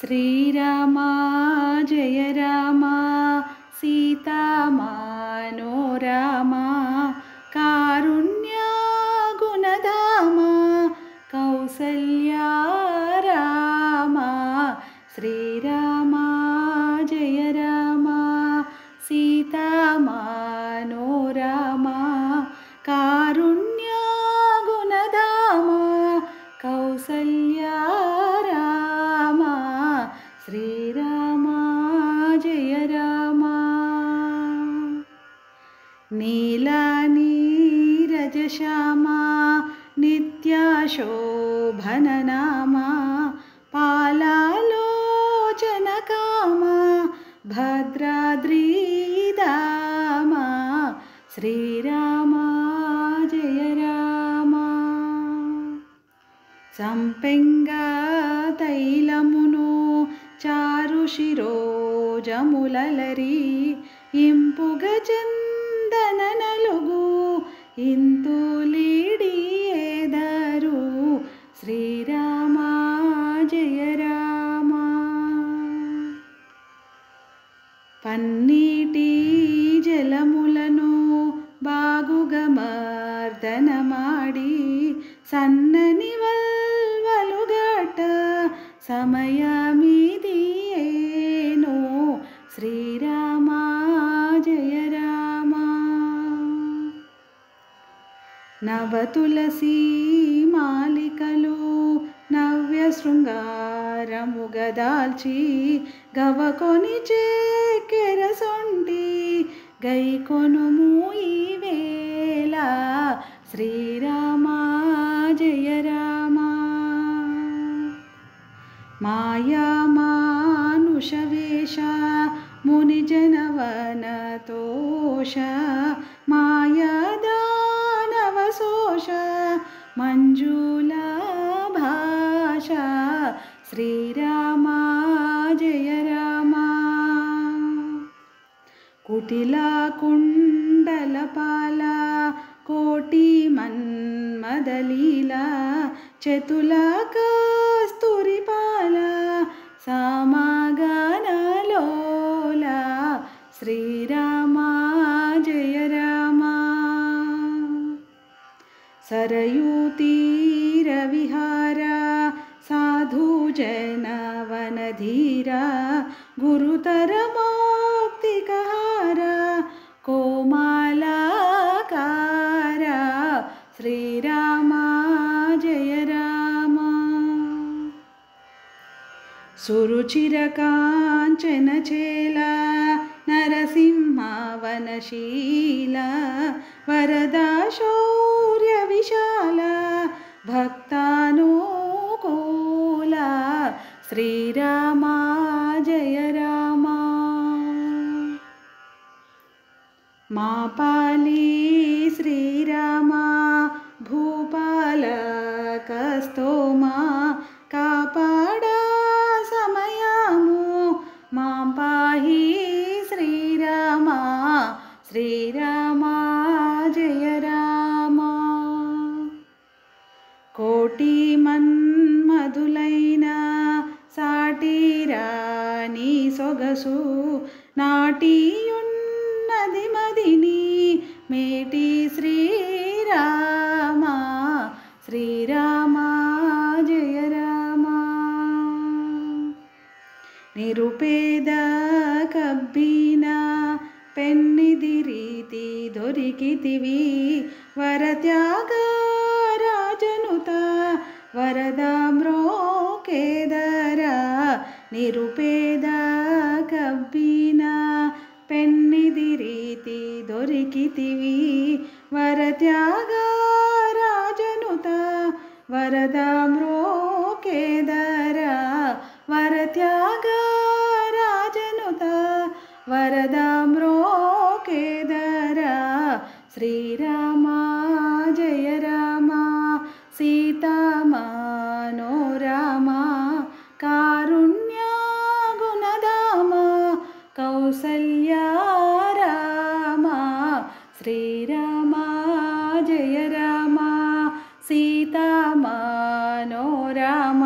శ్రీరామ జయ రామ సీతా మనోరమ కారుణ్య గుణధామ కౌసల్యా రామ శ్రీరామ జయ రామ సీతా మనోరమ కారుణ్య గుణధామ కౌసల్యా రామ శ్రీరామ జయ రామ నీలా నీరజశ్యామ నిత్యశోభన నామ పాలాలోచన కామ భద్రాద్రిధామ శ్రీరామ జయ రామ సంపెంగా తైలమును చారు శిరోజములలరి ఇంపుగ చందన నలుగు ఇంతులిడియేదరు శ్రీరామ జయ రామ పన్నీటి జలములను బాగుగా మర్దనమాడి సన్నని వల్వలుగట సమయమిదియేనో శ్రీరామ జయ రామ నవతులసి మాలికలు నవ్య శృంగారముగదాల్చి గవకొని చెక్కెర సొంటి గైకొనుము ఈ వేళ శ్రీరామ జయ రామ మాయా మానుషవేష మునిజనవనతోష మాయా దానవశోష మంజులా భాష శ్రీరామ జయ రామ కుటిలా కుండలపాల కోటి మన్మదలీల చతులా కస్తూరిపాల సామగానలోల శ్రీరామ జయ రామ సరయూ తీర విహార సాధు జనవనధీర గురుతర మౌక్తికహార కోమలాకార శ్రీరామ జయ రామ సురుచిర కాంచన చేల నరసింహవనశీల వరదా శౌర్య విశాల భక్తానుకూల శ్రీరామ జయ రామ మా పాలి శ్రీరామ భూపాలకస్తోమా కాపాడా సమయము మాం పాహి శ్రీరామ శ్రీరామ జయ రామ కోటి మన్మధులైన సాటిరాని సొగసు నాటియున్నది మదిని మేటి శ్రీరామ శ్రీరామ జయ రామ నిరుపేద కబ్బిన పెన్నిది రీతి దొరికితివి వరత్యాగ రాజనుత వరదామ్రోకేదర నిరుపేద కబ్బిన పెన్నిది రీతి దొరికితివి వరత్యాగ రాజనుత వరదామ్రోకేదర వరత్యాగ రాజనుత వరదామ్రోకేదర శ్రీరామ జయ రామ సీతా మనోరమ కారుణ్య గుణధామ కౌసల్యా రామ శ్రీరామ జయ రామ సీతా మనోరమ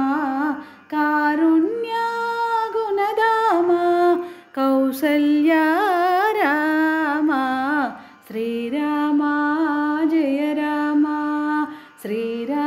కారుణ్య శ్రీరామ